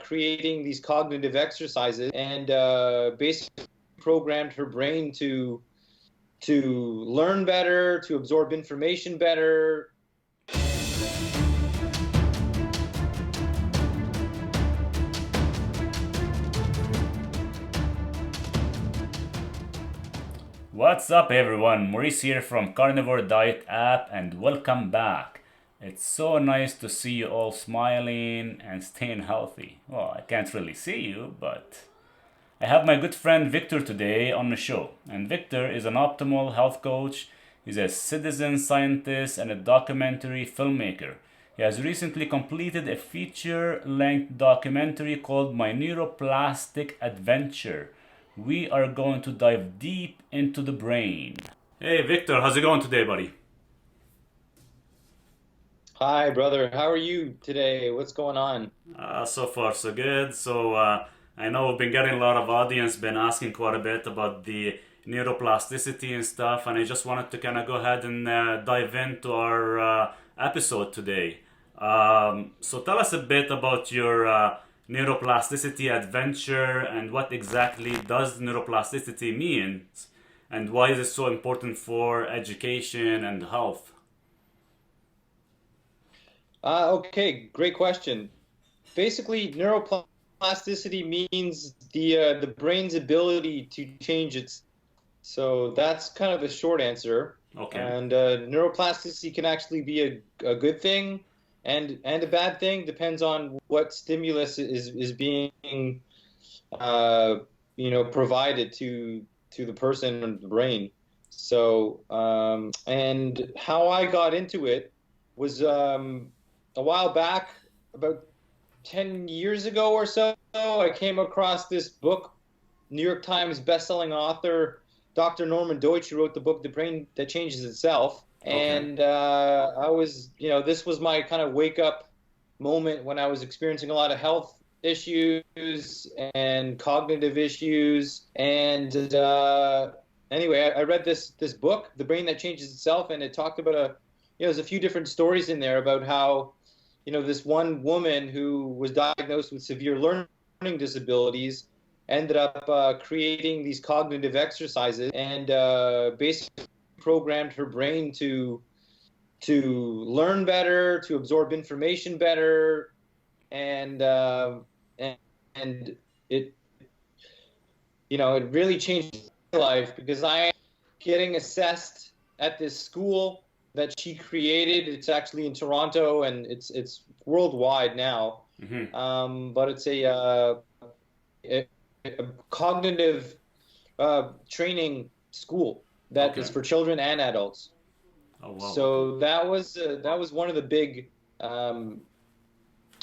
creating these cognitive exercises and basically programmed her brain to learn better, to absorb information better. What's up everyone, Maurice here from Carnivore Diet app and welcome back. It's so nice to see you all smiling and staying healthy. Well, I can't really see you, but I have my good friend Victor today on the show. And Victor is an optimal health coach, he's a citizen scientist and a documentary filmmaker. He has recently completed a feature-length documentary called My Neuroplastic Adventure. We are going to dive deep into the brain. Hey Victor, how's it going today, buddy? Hi, brother. How are you today? What's going on? So far so good. I know we've been getting a lot of audience been asking quite a bit about the neuroplasticity and stuff, and I just wanted to kind of go ahead and dive into our episode today. So tell us a bit about your neuroplasticity adventure and what exactly does neuroplasticity mean and why is it so important for education and health? Okay, great question. Basically, neuroplasticity means the brain's ability to change its. So that's kind of the short answer. Okay. And neuroplasticity can actually be a good thing and a bad thing. Depends on what stimulus is being provided to the person and the brain. So and how I got into it was a while back, about 10 years ago or so. I came across this book, New York Times bestselling author Dr. Norman Deutsch, who wrote the book The Brain That Changes Itself. Okay. And this was my kind of wake up moment when I was experiencing a lot of health issues and cognitive issues. And anyway, I read this book, The Brain That Changes Itself, and it talked about there's a few different stories in there about how, this one woman who was diagnosed with severe learning disabilities ended up creating these cognitive exercises and basically programmed her brain to learn better, to absorb information better, and and it it really changed my life because I am getting assessed at this school that she created. It's actually in Toronto, and it's worldwide now. Mm-hmm. But it's a cognitive training school that is Okay. for children and adults. Oh wow. Okay. So that was one of the big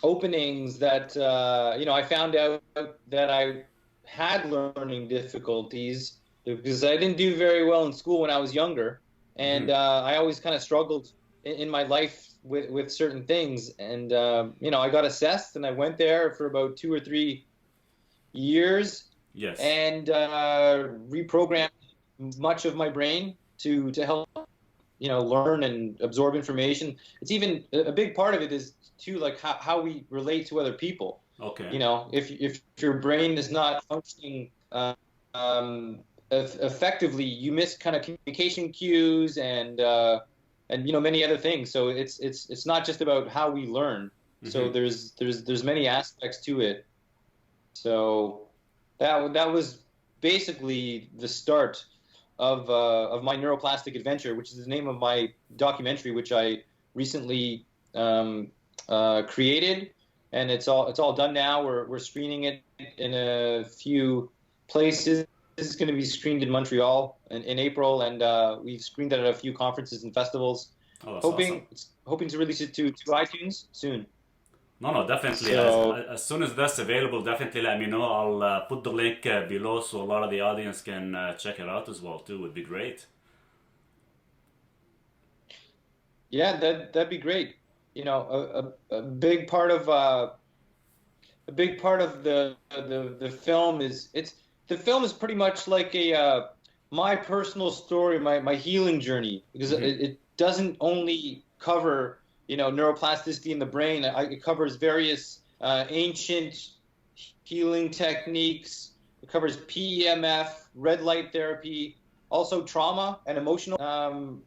openings that I found out that I had learning difficulties because I didn't do very well in school when I was younger, and Mm-hmm. I always kind of struggled in my life with certain things, and I got assessed, and I went there for about 2 or 3 years Yes. and reprogrammed much of my brain to help learn and absorb information. It's even a big part of it is too, like how we relate to other people. Okay. If your brain is not functioning effectively, you miss kind of communication cues and many other things. So it's not just about how we learn. So Mm-hmm. there's many aspects to it. So that was basically the start of my Neuroplastic Adventure, which is the name of my documentary, which I recently created, and it's all done now. We're screening it in a few places. This is going to be screened in Montreal in April, and we've screened it at a few conferences and festivals. Oh, that's awesome. Hoping to release it to iTunes soon. No, no, definitely. So As soon as that's available, definitely let me know. I'll put the link below so a lot of the audience can check it out as well too. Would be great. yeah, that'd be great. A big part of the film is the film is pretty much like a my personal story, my healing journey, because Mm-hmm. it doesn't only cover neuroplasticity in the brain. It covers various ancient healing techniques. It covers PEMF, red light therapy, also trauma and emotional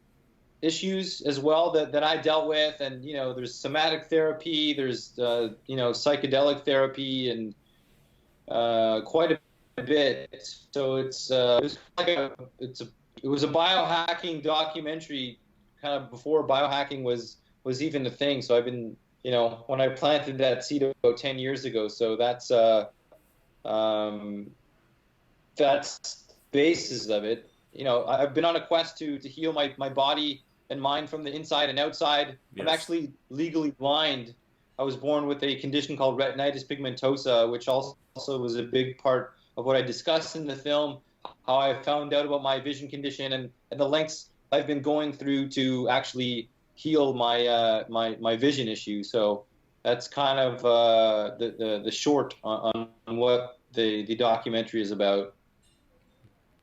issues as well that I dealt with. And, there's somatic therapy, there's, psychedelic therapy, and quite a bit. So it was a biohacking documentary kind of before biohacking was even a thing. So I've been, when I planted that seed about 10 years ago. So that's basis of it. I've been on a quest to heal my body and mind from the inside and outside. Yes. I'm actually legally blind. I was born with a condition called retinitis pigmentosa, which also was a big part of what I discussed in the film, how I found out about my vision condition and the lengths I've been going through to actually heal my vision issue. So that's kind of the short on what the documentary is about.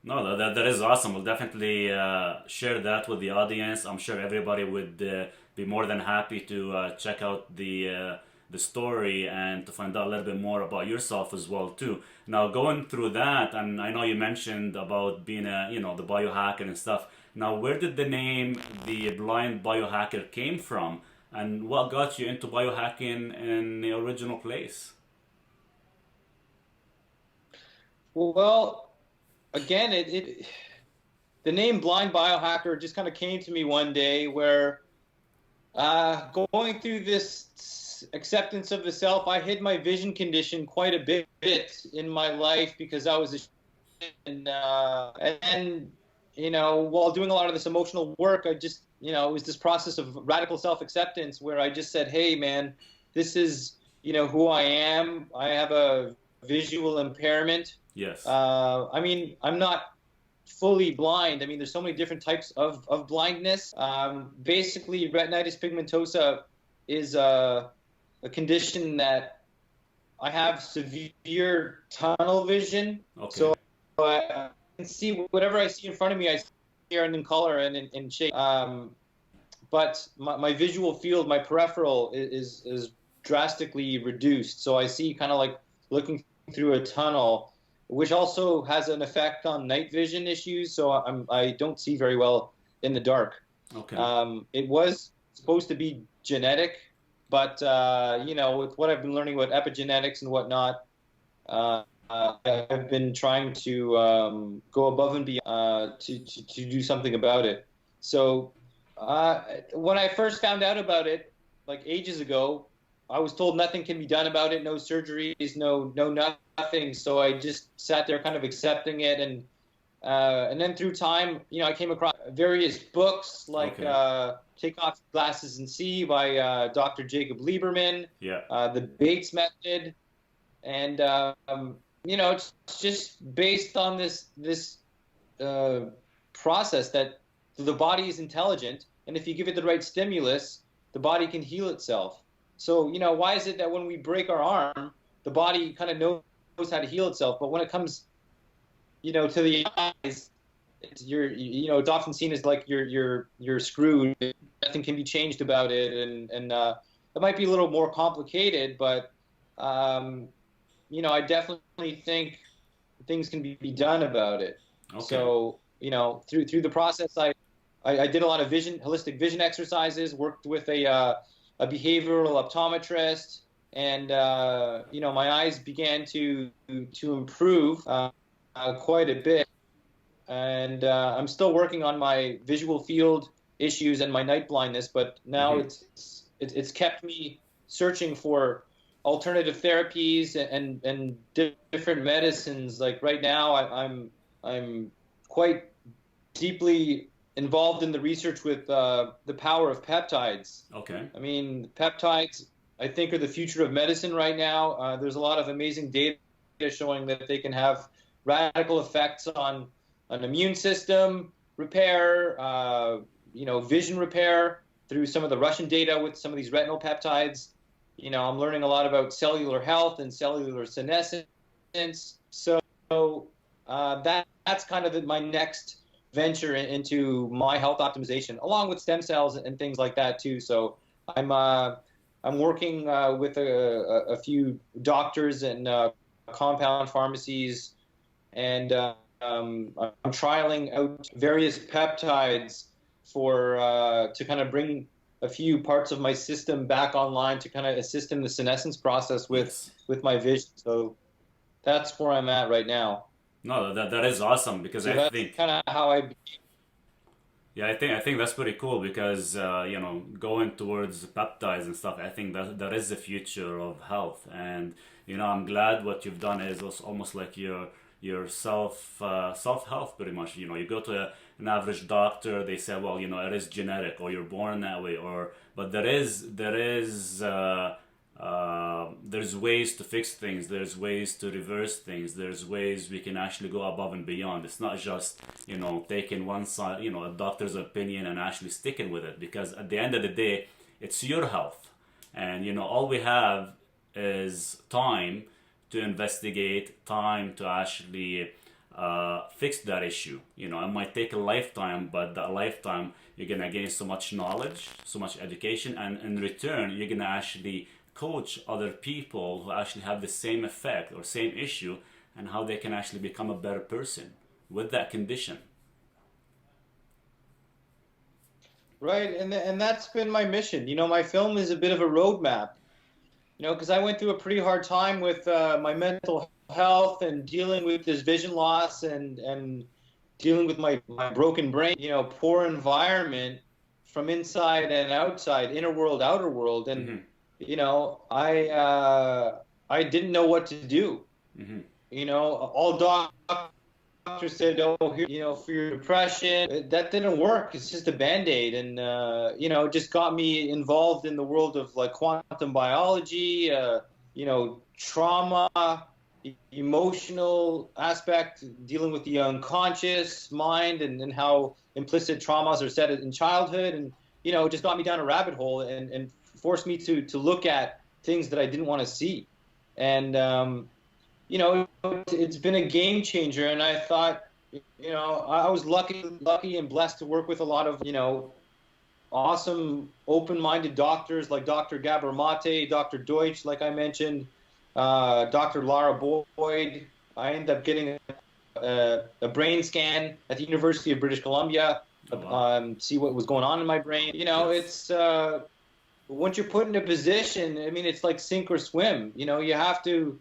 No, that is awesome. We'll definitely share that with the audience. I'm sure everybody would be more than happy to check out the story and to find out a little bit more about yourself as well too. Now, going through that, and I know you mentioned about being the biohacker and stuff. Now, where did the name the blind biohacker came from, and what got you into biohacking in the original place? Well, again, the name blind biohacker just kind of came to me one day where going through this acceptance of the self, I hid my vision condition quite a bit in my life because I was and while doing a lot of this emotional work, I just, it was this process of radical self-acceptance where I just said, hey, man, this is, who I am. I have a visual impairment. Yes. I mean, I'm not fully blind. I mean, there's so many different types of blindness. Basically, retinitis pigmentosa is a condition that I have severe tunnel vision. Okay. So I can see whatever I see in front of me, I see in color and in shape. But my visual field, my peripheral, is drastically reduced. So I see kind of like looking through a tunnel, which also has an effect on night vision issues. So I don't see very well in the dark. Okay. It was supposed to be genetic, but with what I've been learning about epigenetics and whatnot, I've been trying to go above and beyond to do something about it. So when I first found out about it, like ages ago, I was told nothing can be done about it, no surgeries, no nothing. So I just sat there kind of accepting it. And then through time, I came across various books like Take Off Glasses and See by Dr. Jacob Lieberman, Yeah. The Bates Method. And, it's just based on this process that the body is intelligent. And if you give it the right stimulus, the body can heal itself. So, why is it that when we break our arm, the body kind of knows how to heal itself, but when it comes, to the eyes, it's often seen as like you're screwed. Nothing can be changed about it, and it might be a little more complicated, but I definitely think things can be done about it. Okay. So, through the process, I did a lot of holistic vision exercises, worked with a behavioral optometrist, and my eyes began to improve quite a bit. And I'm still working on my visual field issues and my night blindness, but now it's kept me searching for alternative therapies and different medicines. Like right now, I'm quite deeply involved in the research with the power of peptides. Okay. I mean, peptides, I think, are the future of medicine right now. There's a lot of amazing data showing that they can have radical effects on an immune system repair, vision repair through some of the Russian data with some of these retinal peptides. I'm learning a lot about cellular health and cellular senescence. So that's kind of my next venture into my health optimization, along with stem cells and things like that too. So I'm I'm working with a few doctors and compound pharmacies, and I'm trialing out various peptides for to kind of bring a few parts of my system back online to kind of assist in the senescence process Yes. with my vision. So that's where I'm at right now. No, that is awesome because So I that's think kind of how I. yeah, I think that's pretty cool because going towards peptides and stuff. I think that is the future of health, and I'm glad what you've done is also almost like your self health pretty much. You go to an average doctor, they say, well, it is genetic or you're born that way, or but there's ways to fix things. There's ways to reverse things. There's ways we can actually go above and beyond. It's not just taking one side, a doctor's opinion and actually sticking with it. Because at the end of the day, it's your health, and all we have is time to investigate, time to actually fix that issue. It might take a lifetime, but that lifetime you're gonna gain so much knowledge, so much education, and in return you're gonna actually coach other people who actually have the same effect or same issue and how they can actually become a better person with that condition. Right, and that's been my mission. My film is a bit of a roadmap. Because I went through a pretty hard time with my mental health and dealing with this vision loss and dealing with my broken brain. Poor environment from inside and outside, inner world, outer world, and Mm-hmm. I didn't know what to do. Mm-hmm. All doctor said, oh, here, for your depression. That didn't work. It's just a band-aid. And, it just got me involved in the world of like quantum biology, trauma, emotional aspect, dealing with the unconscious mind and how implicit traumas are set in childhood. And, it just got me down a rabbit hole and forced me to look at things that I didn't want to see. And, it's been a game changer, and I thought, I was lucky and blessed to work with a lot of, awesome, open-minded doctors like Dr. Gabor, Dr. Deutsch, like I mentioned, Dr. Lara Boyd. I ended up getting a brain scan at the University of British Columbia, Oh wow. see what was going on in my brain. Yes. It's once you're put in a position, I mean, it's like sink or swim. You have to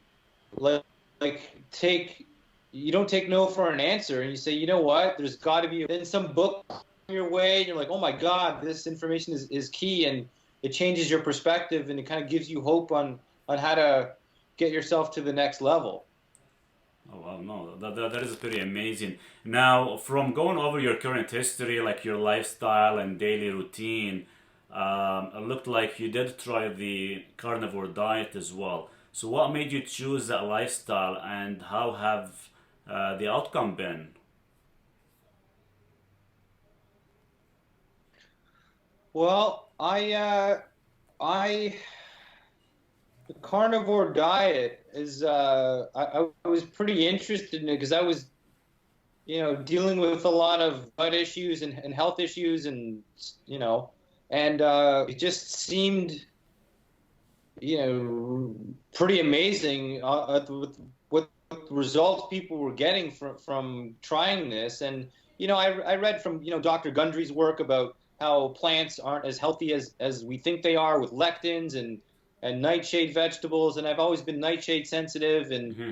like take you don't take no for an answer, and you say, you know what, there's got to be then some book your way, and you're like, oh my god, this information is key, and it changes your perspective, and it kind of gives you hope on how to get yourself to the next level. Oh wow, no, that is pretty amazing. Now, from going over your current history, like your lifestyle and daily routine, it looked like you did try the carnivore diet as well. So, what made you choose that lifestyle, and how have the outcome been? Well, I the carnivore diet is I was pretty interested in it because I was dealing with a lot of gut issues and health issues, and and it just seemed pretty amazing with what results people were getting from trying this. And I read from Dr. Gundry's work about how plants aren't as healthy as we think they are with lectins and nightshade vegetables, and I've always been nightshade sensitive, and Hmm.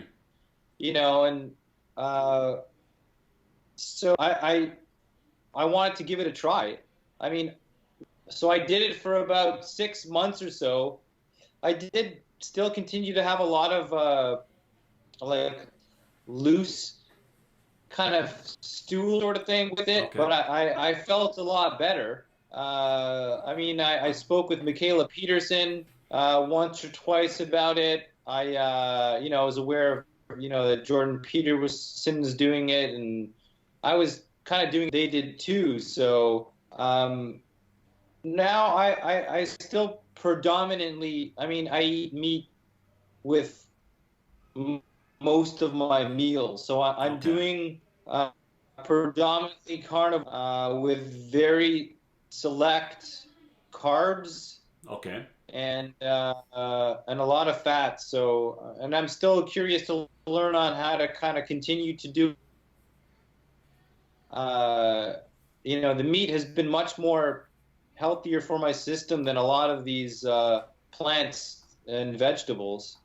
and uh, so I wanted to give it a try. I mean, so I did it for about 6 months or so. I did still continue to have a lot of like loose kind of stool sort of thing with it, Okay. but I felt a lot better. I mean, I spoke with Michaela Peterson once or twice about it. I was aware of, that Jordan Peterson was doing it, and I was kind of doing they did too. So now I still predominantly, I mean, I eat meat with most of my meals. So I'm Okay. doing predominantly carnivore with very select carbs Okay. and a lot of fat. So, and I'm still curious to learn on how to kind of continue to do. Uh, the meat has been much more healthier for my system than a lot of these plants and vegetables.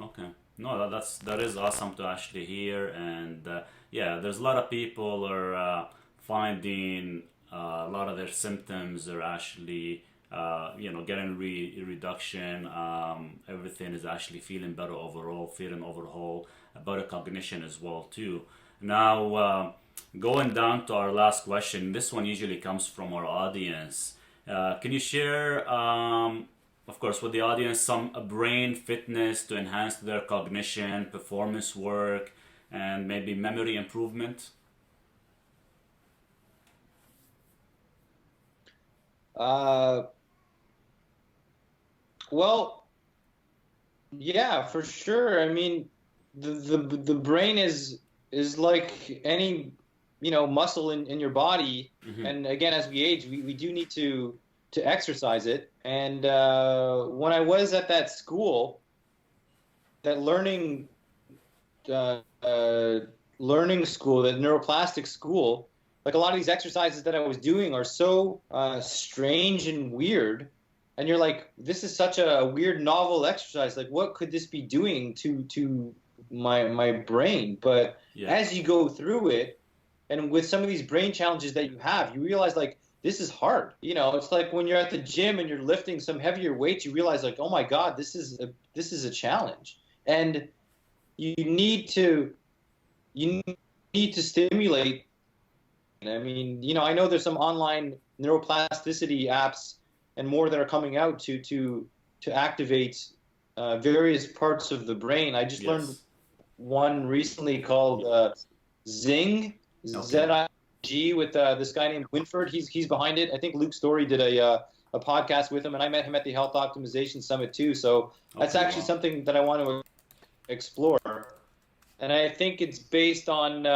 Okay. No, that is awesome to actually hear, and yeah, there's a lot of people are finding a lot of their symptoms are actually getting reduction. Everything is actually feeling better overall, feeling overall, better cognition as well too. Now, going down to our last question, this one usually comes from our audience. Can you share of course, with the audience, some brain fitness to enhance their cognition, performance work, and maybe memory improvement? Uh, well, yeah, for sure. I mean, the brain is like any muscle in your body, Mm-hmm. and again, as we age, we do need to exercise it. And when I was at that school, that uh, uh, learning school, that neuroplastic school, like a lot of these exercises that I was doing are so strange and weird. And you're like, this is such a weird, novel exercise. Like, what could this be doing to my brain? But Yeah. as you go through it, and with some of these brain challenges that you have, you realize like this is hard. It's like when you're at the gym and you're lifting some heavier weights, you realize like, oh my God, this is a challenge. And you need to you need to stimulate. I mean, I know there's some online neuroplasticity apps and more that are coming out to activate various parts of the brain. I just learned Yes. one recently called Zing, Okay. ZIG, with this guy named Winford. He's behind it. I think Luke Story did a podcast with him, and I met him at the Health Optimization Summit too. So that's Okay. actually Wow. something that I want to explore. And I think it's based on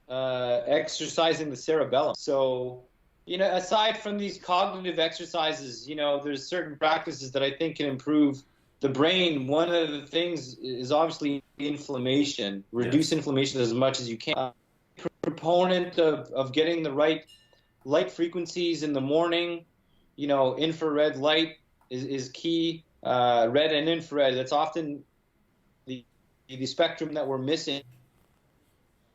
exercising the cerebellum. So, aside from these cognitive exercises, there's certain practices that I think can improve the brain. One of the things is obviously inflammation. Reduce Yes. inflammation as much as you can. Proponent of getting the right light frequencies in the morning. Infrared light is key. Red and infrared. That's often the the spectrum that we're missing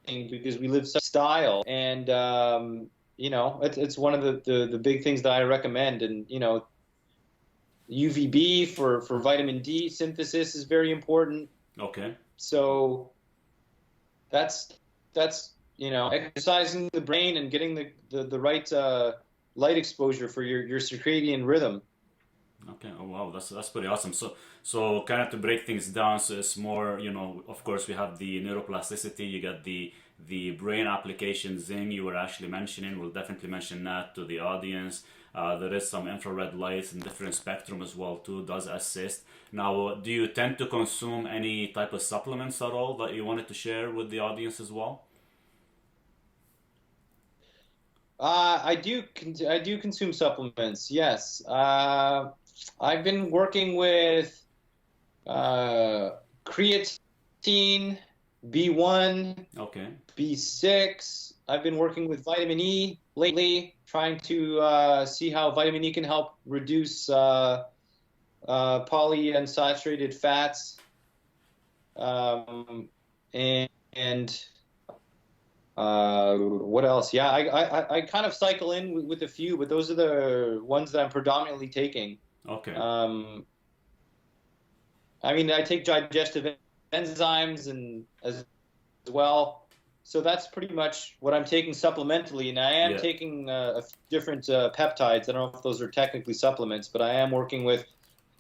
because we live such style. And it's one of the big things that I recommend. And UVB for vitamin D synthesis is very important. Okay. So that's exercising the brain and getting the right light exposure for your circadian rhythm. Okay. Oh wow, that's pretty awesome. So kind of to break things down, so it's more, of course we have the neuroplasticity, you got the brain application Zing you were actually mentioning. We'll definitely mention that to the audience. There is some infrared lights in different spectrum as well too, does assist. Now, do you tend to consume any type of supplements at all that you wanted to share with the audience as well? I do consume supplements. Yes. I've been working with uh, creatine, B1, Okay. B6. I've been working with vitamin E lately, trying to see how vitamin E can help reduce polyunsaturated fats. Um, and what else? Yeah, I kind of cycle in with a few, but those are the ones that I'm predominantly taking. Okay. Um, I mean, I take digestive enzymes and as well. So that's pretty much what I'm taking supplementally. And I am Yeah. taking a few different peptides. I don't know if those are technically supplements, but I am working with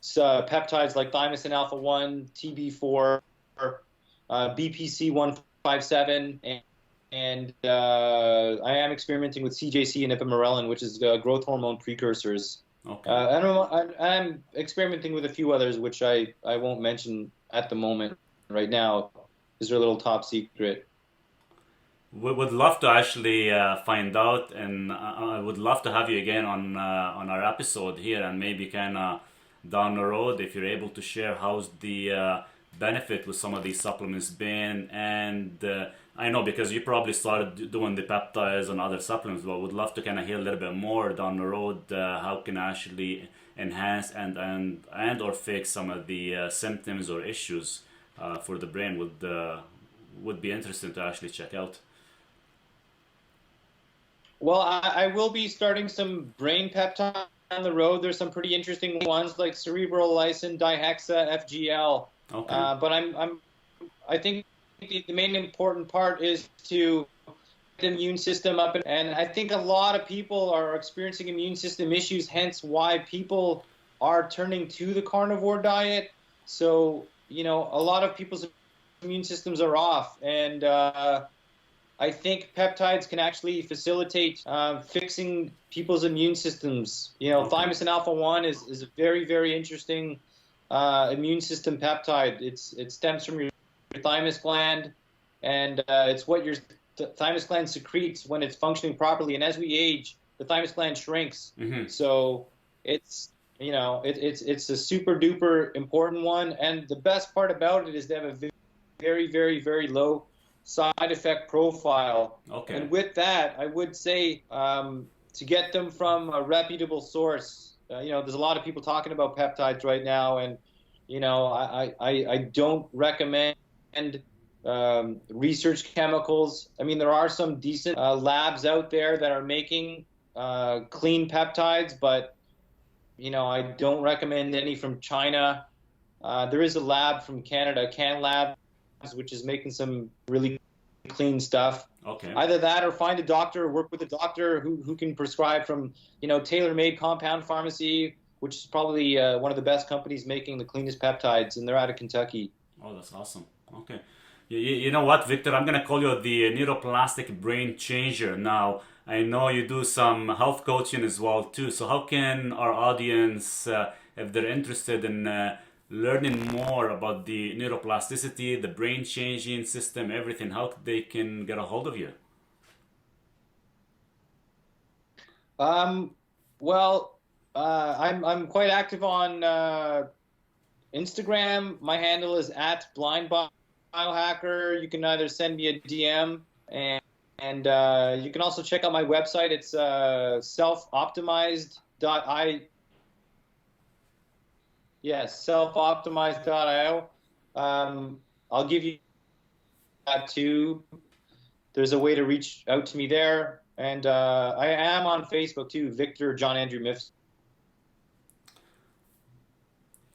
peptides like thymosin alpha 1, TB4, BPC 157, and I am experimenting with CJC and ipamorelin, which is growth hormone precursors. Okay. I'm experimenting with a few others, which I won't mention at the moment right now, because they're a little top secret. We would love to actually find out, and I would love to have you again on our episode here, and maybe kind of down the road if you're able to share how's the benefit with some of these supplements been. And I know because you probably started doing the peptides and other supplements, but would love to kind of hear a little bit more down the road how can actually enhance and or fix some of the symptoms or issues for the brain would be interesting to actually check out. Well, I will be starting some brain peptides on the road. There's some pretty interesting ones like cerebral lysin dihexa FGL. Okay. But I think the main important part is to get the immune system up, and I think a lot of people are experiencing immune system issues, hence why people are turning to the carnivore diet. So, a lot of people's immune systems are off, and I think peptides can actually facilitate fixing people's immune systems. Okay. Thymosin alpha 1 is a very, very interesting immune system peptide. It stems from your thymus gland, and it's what your thymus gland secretes when it's functioning properly. And as we age, the thymus gland shrinks. Mm-hmm. So it's a super duper important one. And the best part about it is they have a very, very, very low side effect profile. Okay. And with that, I would say to get them from a reputable source. There's a lot of people talking about peptides right now, and I don't recommend research chemicals. I mean, there are some decent labs out there that are making clean peptides, but I don't recommend any from China. There is a lab from Canada, Can Labs, which is making some really clean stuff. Okay. Either that or find a doctor, work with a doctor who can prescribe from, tailor-made compound pharmacy, which is probably one of the best companies making the cleanest peptides, and they're out of Kentucky. Oh, that's awesome. Okay. You know what, Victor? I'm gonna call you the neuroplastic brain changer now. I know you do some health coaching as well too. So how can our audience, if they're interested in learning more about the neuroplasticity, the brain changing system, everything, how they can get a hold of you? Um, well, I'm quite active on Instagram. My handle is @blindbiohacker. You can either send me a DM, and you can also check out my website. It's selfoptimized.i. Yes, selfoptimized.io. I'll give you that too. There's a way to reach out to me there, and I am on Facebook too, Victor John Andrew Mifsud.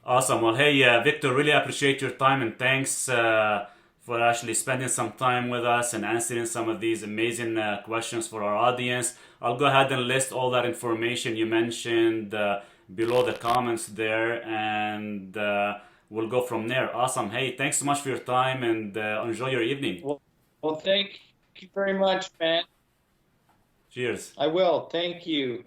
Awesome. Well, hey, Victor, really appreciate your time and thanks for actually spending some time with us and answering some of these amazing questions for our audience. I'll go ahead and list all that information you mentioned below the comments there, and we'll go from there. Awesome. Hey, thanks so much for your time and enjoy your evening. Well, thank you very much, man. Cheers. I will. Thank you.